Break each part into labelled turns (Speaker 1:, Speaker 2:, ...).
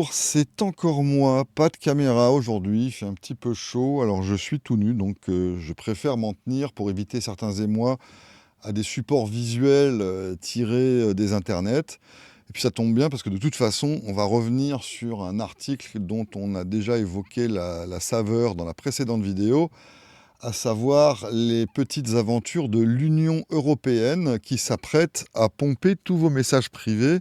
Speaker 1: Bonjour, c'est encore moi, pas de caméra aujourd'hui, il fait un petit peu chaud, alors je suis tout nu, donc je préfère m'en tenir pour éviter certains émois à des supports visuels tirés des internets. Et puis ça tombe bien parce que de toute façon, on va revenir sur un article dont on a déjà évoqué la saveur dans la précédente vidéo, à savoir les petites aventures de l'Union européenne qui s'apprête à pomper tous vos messages privés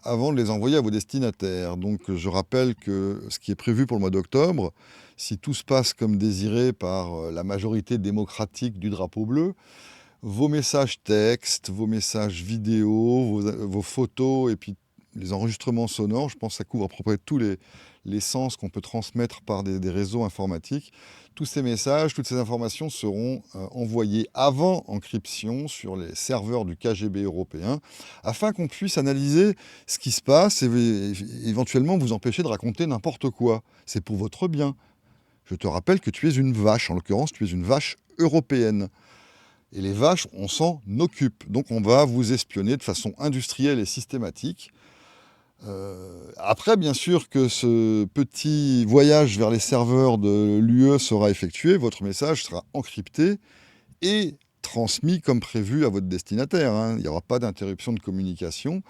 Speaker 1: avant de les envoyer à vos destinataires. Donc je rappelle que ce qui est prévu pour le mois d'octobre, si tout se passe comme désiré par la majorité démocratique du drapeau bleu, vos messages textes, vos messages vidéo, vos photos et puis les enregistrements sonores, je pense que ça couvre à peu près tous les sens qu'on peut transmettre par des réseaux informatiques. Tous ces messages, toutes ces informations seront envoyées avant encryption sur les serveurs du KGB européen afin qu'on puisse analyser ce qui se passe et éventuellement vous empêcher de raconter n'importe quoi. C'est pour votre bien. Je te rappelle que tu es une vache, en l'occurrence tu es une vache européenne. Et les vaches, on s'en occupe. Donc on va vous espionner de façon industrielle et systématique. Après, bien sûr que ce petit voyage vers les serveurs de l'UE sera effectué, votre message sera encrypté et transmis comme prévu à votre destinataire, hein. Il n'y aura pas d'interruption de communication.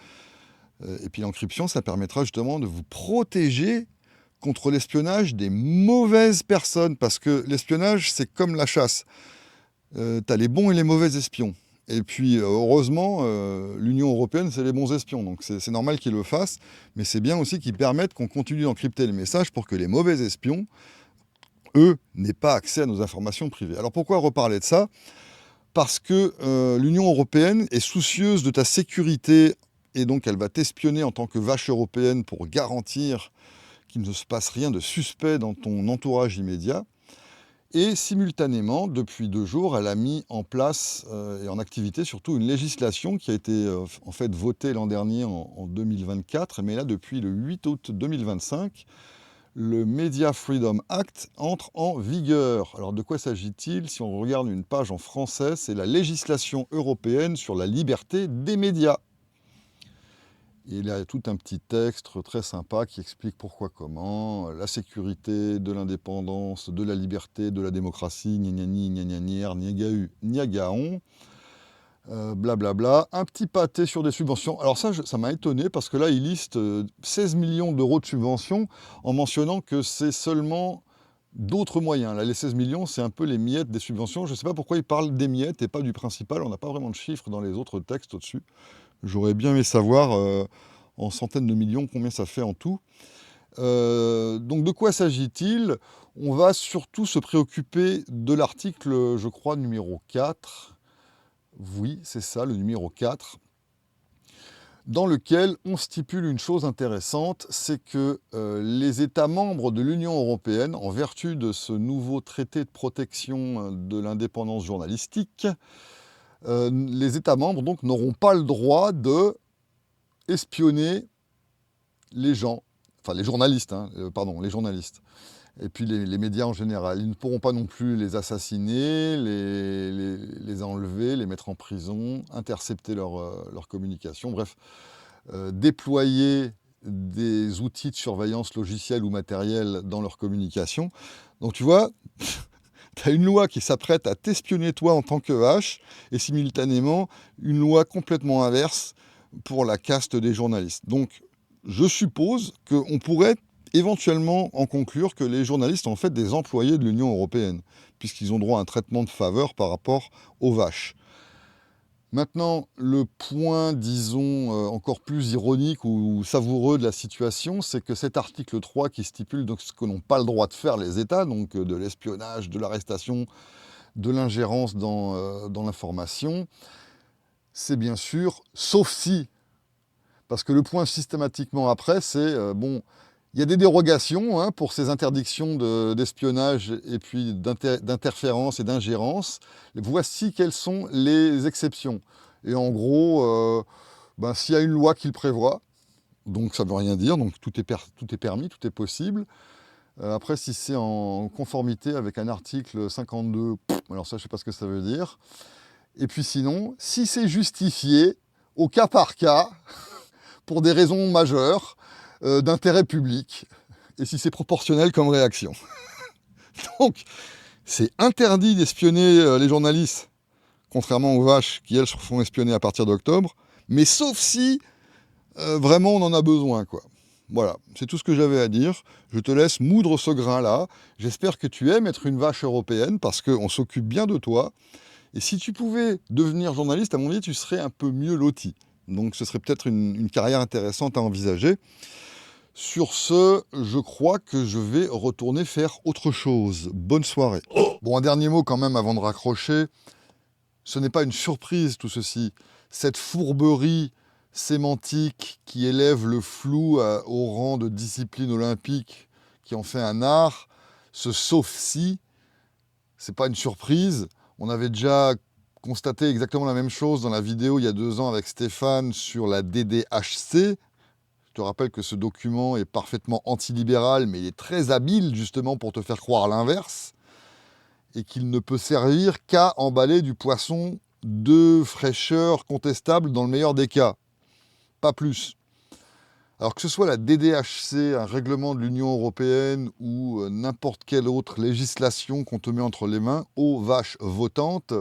Speaker 1: Et puis l'encryption, ça permettra justement de vous protéger contre l'espionnage des mauvaises personnes, parce que l'espionnage, c'est comme la chasse. Tu as les bons et les mauvais espions. Et puis, heureusement, l'Union européenne, c'est les bons espions. Donc, c'est normal qu'ils le fassent. Mais c'est bien aussi qu'ils permettent qu'on continue d'encrypter les messages pour que les mauvais espions, eux, n'aient pas accès à nos informations privées. Alors, pourquoi reparler de ça? Parce que l'Union européenne est soucieuse de ta sécurité et donc elle va t'espionner en tant que vache européenne pour garantir qu'il ne se passe rien de suspect dans ton entourage immédiat. Et simultanément, depuis 2 jours, elle a mis en place et en activité surtout une législation qui a été en fait votée l'an dernier en 2024, mais là depuis le 8 août 2025, le Media Freedom Act entre en vigueur. Alors de quoi s'agit-il? Si on regarde une page en français, c'est la législation européenne sur la liberté des médias. Il y a tout un petit texte très sympa qui explique pourquoi, comment, la sécurité, de l'indépendance, de la liberté, de la démocratie, gnagnani, gnagnanière, gnaгаон, blablabla. Un petit pâté sur des subventions. Alors ça m'a étonné parce que là, il liste 16 millions d'euros de subventions en mentionnant que c'est seulement d'autres moyens. Là, les 16 millions, c'est un peu les miettes des subventions. Je ne sais pas pourquoi il parle des miettes et pas du principal. On n'a pas vraiment de chiffres dans les autres textes au-dessus. J'aurais bien aimé savoir en centaines de millions combien ça fait en tout. Donc de quoi s'agit-il? On va surtout se préoccuper de l'article, je crois, numéro 4. Oui, c'est ça, le numéro 4, dans lequel on stipule une chose intéressante, c'est que les États membres de l'Union européenne, en vertu de ce nouveau traité de protection de l'indépendance journalistique, les États membres donc n'auront pas le droit de espionner les gens, enfin les journalistes, hein, pardon, les journalistes, et puis les médias en général. Ils ne pourront pas non plus les assassiner, les enlever, les mettre en prison, intercepter leur communication, bref, déployer des outils de surveillance logicielle ou matérielle dans leur communication. Donc tu vois, tu as une loi qui s'apprête à t'espionner toi en tant que vache, et simultanément une loi complètement inverse pour la caste des journalistes. Donc je suppose qu'on pourrait éventuellement en conclure que les journalistes sont en fait des employés de l'Union européenne, puisqu'ils ont droit à un traitement de faveur par rapport aux vaches. Maintenant, le point, disons, encore plus ironique ou savoureux de la situation, c'est que cet article 3 qui stipule donc ce que n'ont pas le droit de faire les États, donc de l'espionnage, de l'arrestation, de l'ingérence dans l'information, c'est bien sûr, sauf si, parce que le point systématiquement après, c'est, bon, il y a des dérogations hein, pour ces interdictions d'espionnage et puis d'interférence et d'ingérence. Voici quelles sont les exceptions. Et en gros, ben, s'il y a une loi qui le prévoit, donc ça ne veut rien dire, donc tout est permis, tout est possible. Après, si c'est en conformité avec un article 52, alors ça, je ne sais pas ce que ça veut dire. Et puis sinon, si c'est justifié, au cas par cas, pour des raisons majeures, d'intérêt public et si c'est proportionnel comme réaction. Donc, c'est interdit d'espionner les journalistes, contrairement aux vaches qui, elles, se font espionner à partir d'octobre, mais sauf si vraiment on en a besoin, quoi. Voilà, c'est tout ce que j'avais à dire. Je te laisse moudre ce grain-là. J'espère que tu aimes être une vache européenne parce qu'on s'occupe bien de toi. Et si tu pouvais devenir journaliste, à mon avis, tu serais un peu mieux loti. Donc ce serait peut-être une carrière intéressante à envisager. Sur ce, je crois que je vais retourner faire autre chose. Bonne soirée. Bon, un dernier mot quand même avant de raccrocher. Ce n'est pas une surprise tout ceci. Cette fourberie sémantique qui élève le flou au rang de discipline olympique, qui en fait un art, ce sauf-si, c'est pas une surprise. On avait déjà constaté exactement la même chose dans la vidéo il y a 2 ans avec Stéphane sur la DDHC. Je te rappelle que ce document est parfaitement antilibéral, mais il est très habile justement pour te faire croire l'inverse, et qu'il ne peut servir qu'à emballer du poisson de fraîcheur contestable dans le meilleur des cas. Pas plus. Alors que ce soit la DDHC, un règlement de l'Union européenne ou n'importe quelle autre législation qu'on te met entre les mains, aux vaches votantes,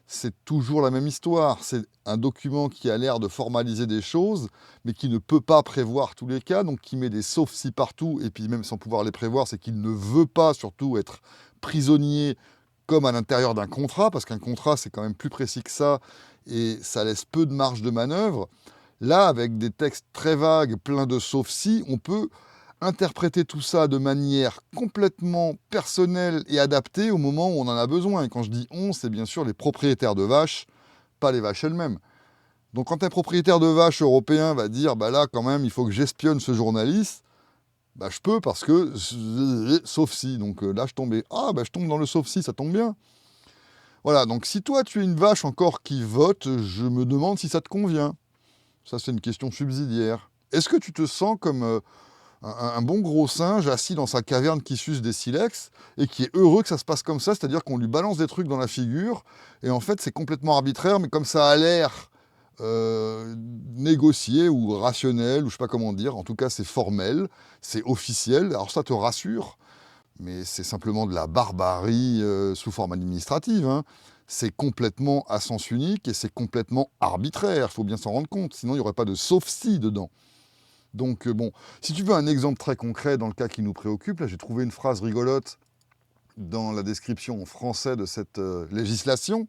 Speaker 1: c'est toujours la même histoire. C'est un document qui a l'air de formaliser des choses, mais qui ne peut pas prévoir tous les cas, donc qui met des sauf-si partout, et puis même sans pouvoir les prévoir, c'est qu'il ne veut pas surtout être prisonnier comme à l'intérieur d'un contrat, parce qu'un contrat c'est quand même plus précis que ça, et ça laisse peu de marge de manœuvre. Là, avec des textes très vagues, pleins de sauf-si, on peut interpréter tout ça de manière complètement personnelle et adaptée au moment où on en a besoin. Et quand je dis on, c'est bien sûr les propriétaires de vaches, pas les vaches elles-mêmes. Donc quand un propriétaire de vaches européen va dire, bah là quand même, il faut que j'espionne ce journaliste, bah je peux parce que sauf si. Donc là je tombais, ah bah je tombe dans le sauf si, ça tombe bien. Voilà, donc si toi tu es une vache encore qui vote, je me demande si ça te convient. Ça c'est une question subsidiaire. Est-ce que tu te sens comme un bon gros singe assis dans sa caverne qui suce des silex et qui est heureux que ça se passe comme ça, c'est-à-dire qu'on lui balance des trucs dans la figure et en fait c'est complètement arbitraire, mais comme ça a l'air négocié ou rationnel, ou je sais pas comment dire, en tout cas c'est formel, c'est officiel, alors ça te rassure, mais c'est simplement de la barbarie sous forme administrative, hein. C'est complètement à sens unique et c'est complètement arbitraire, il faut bien s'en rendre compte, sinon il n'y aurait pas de sauf-si dedans. Donc bon, si tu veux un exemple très concret dans le cas qui nous préoccupe, là j'ai trouvé une phrase rigolote dans la description en français de cette législation.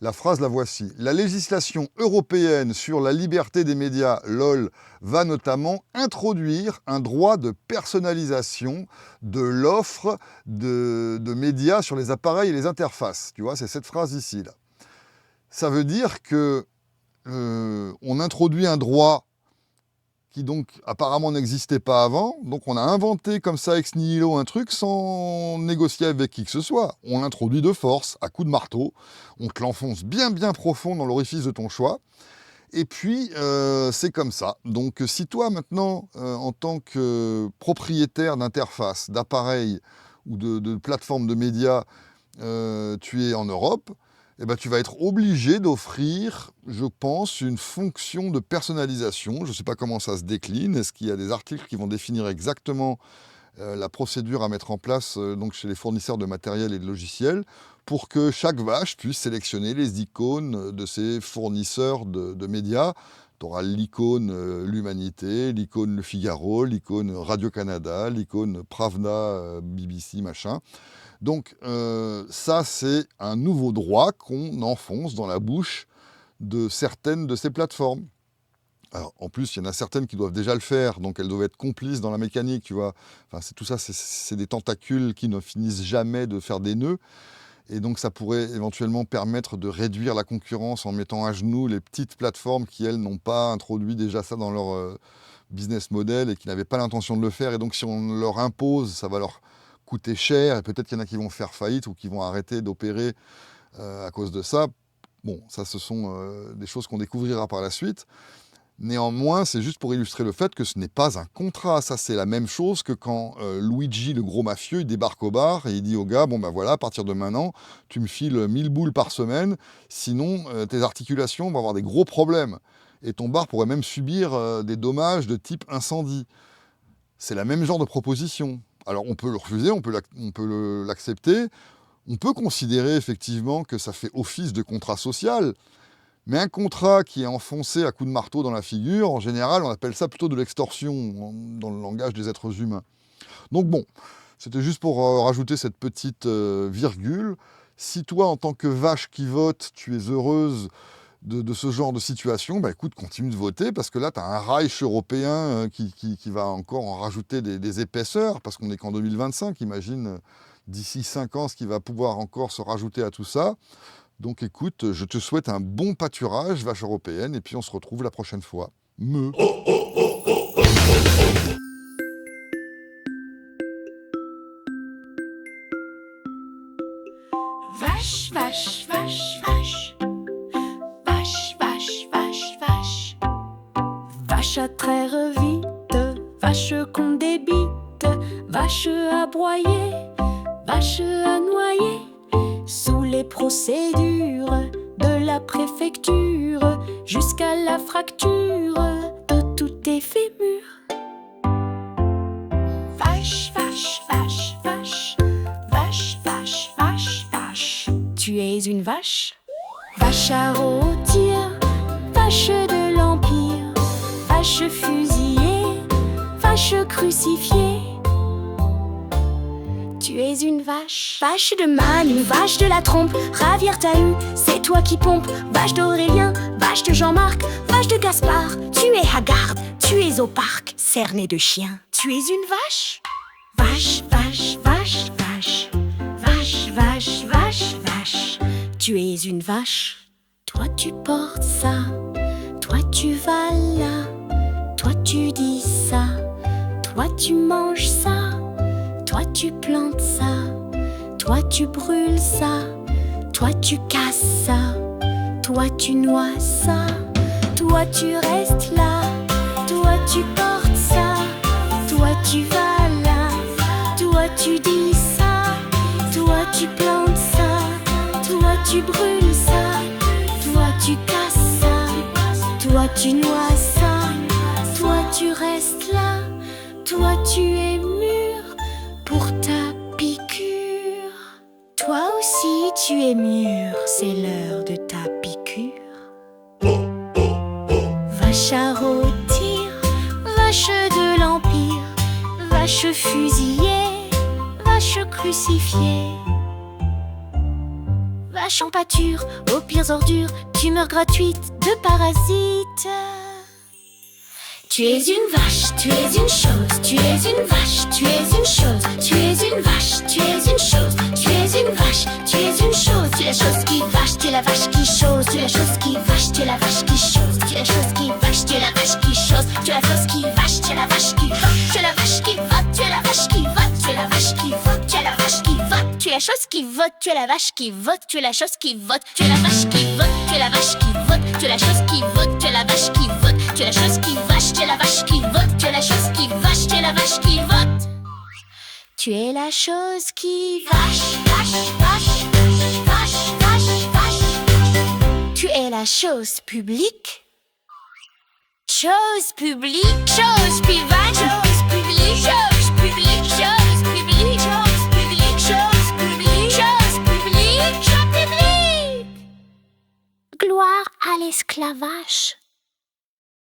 Speaker 1: La phrase, la voici. La législation européenne sur la liberté des médias, LOL, va notamment introduire un droit de personnalisation de l'offre de médias sur les appareils et les interfaces. Tu vois, c'est cette phrase ici, là. Ça veut dire que on introduit un droit qui donc apparemment n'existait pas avant. Donc on a inventé comme ça ex nihilo un truc sans négocier avec qui que ce soit. On l'introduit de force, à coups de marteau. On te l'enfonce bien bien profond dans l'orifice de ton choix. Et puis c'est comme ça. Donc si toi maintenant, en tant que propriétaire d'interface, d'appareil ou de plateforme de médias, tu es en Europe, eh ben, tu vas être obligé d'offrir, je pense, une fonction de personnalisation. Je ne sais pas comment ça se décline. Est-ce qu'il y a des articles qui vont définir exactement la procédure à mettre en place donc chez les fournisseurs de matériel et de logiciels pour que chaque vache puisse sélectionner les icônes de ses fournisseurs de médias. Tu auras l'icône L'Humanité, l'icône Le Figaro, l'icône Radio-Canada, l'icône Pravda, BBC, machin. Donc ça, c'est un nouveau droit qu'on enfonce dans la bouche de certaines de ces plateformes. Alors, en plus, il y en a certaines qui doivent déjà le faire, donc elles doivent être complices dans la mécanique, tu vois. Enfin, tout ça, c'est des tentacules qui ne finissent jamais de faire des nœuds. Et donc, ça pourrait éventuellement permettre de réduire la concurrence en mettant à genoux les petites plateformes qui, elles, n'ont pas introduit déjà ça dans leur business model et qui n'avaient pas l'intention de le faire. Et donc, si on leur impose, ça va leur coûter cher, et peut-être qu'il y en a qui vont faire faillite ou qui vont arrêter d'opérer à cause de ça. Bon, ça, ce sont des choses qu'on découvrira par la suite. Néanmoins, c'est juste pour illustrer le fait que ce n'est pas un contrat. Ça, c'est la même chose que quand Luigi, le gros mafieux, il débarque au bar et il dit au gars, bon ben voilà, à partir de maintenant, tu me files 1000 boules par semaine, sinon tes articulations vont avoir des gros problèmes. et ton bar pourrait même subir des dommages de type incendie. C'est la même genre de proposition. Alors on peut le refuser, on peut l'accepter, on peut considérer effectivement que ça fait office de contrat social, mais un contrat qui est enfoncé à coups de marteau dans la figure, en général on appelle ça plutôt de l'extorsion dans le langage des êtres humains. Donc bon, c'était juste pour rajouter cette petite virgule. Si toi, en tant que vache qui vote, tu es heureuse de ce genre de situation, bah écoute, continue de voter, parce que là, tu as un Reich européen qui va encore en rajouter des épaisseurs, parce qu'on n'est qu'en 2025, imagine, d'ici 5 ans, ce qui va pouvoir encore se rajouter à tout ça. Donc écoute, je te souhaite un bon pâturage, vache européenne, et puis on se retrouve la prochaine fois. Me.
Speaker 2: Vache, vache, vache, vache. Vache, vache, vache, vache. Vache à traire vite, vache qu'on débite, vache à broyer, vache à noyer. Sous les procédures de la préfecture, jusqu'à la fracture de tout tes fémurs. Vache, vache, vache, vache. Vache, vache, vache, vache. Tu es une vache? Vache à rôtir, vache de l'Empire, vache fusillée, vache crucifiée. Tu es une vache. Vache de Manu, vache de la trompe, Ravière t'a eu, c'est toi qui pompe. Vache d'Aurélien, vache de Jean-Marc, vache de Gaspard. Tu es hagarde, tu es au parc, cerné de chien. Tu es une vache? Vache, vache, vache, vache. Vache, vache, vache, vache. Tu es une vache. Toi tu portes ça, toi tu vas là, toi tu dis ça, toi tu manges ça, toi tu plantes ça, toi tu brûles ça, toi tu casses ça, toi tu noies ça, toi tu restes là, toi tu portes ça, toi tu vas là, toi tu dis ça, toi tu plantes ça, toi tu brûles ça, toi tu casses ça, toi tu noies ça, toi tu restes là, toi tu es mûr pour ta piqûre. Toi aussi tu es mûr, c'est l'heure de ta piqûre. Vache à rôtir, vache de l'Empire, vache fusillée, vache crucifiée. Vache en pâture, aux pires ordures, tumeur gratuite de parasites. Tu es une vache, tu es une chose, tu es une vache, tu es une chose, tu es une vache, tu es une chose, tu es une vache, tu es une chose, tu es la chose qui vache, tu es la vache qui chose, tu es la chose qui vache, tu es la vache qui chose, tu es la chose qui vache, tu es la vache qui chose, tu es la chose qui vache, tu es la vache qui vote, tu es la vache qui vote, tu es la vache qui vote, tu es la vache qui vote, tu es la vache qui vote, tu es la chose qui vote, tu es la vache qui vote, tu es la chose qui vote, tu es la vache qui vote, tu es la vache qui vote, tu es la chose qui vote, tu es la vache qui vote, tu es la chose qui vache, tu es la vache qui vote, tu es la chose qui vache, tu es la vache qui vote. Tu es la chose qui vache, vache, vache, vache, vache, vache. Tu es la chose publique. Chose publique, chose privée, chose publique, chose publique, chose publique, chose publique, chose publique, chose publique, chose publique. Gloire à l'esclavage.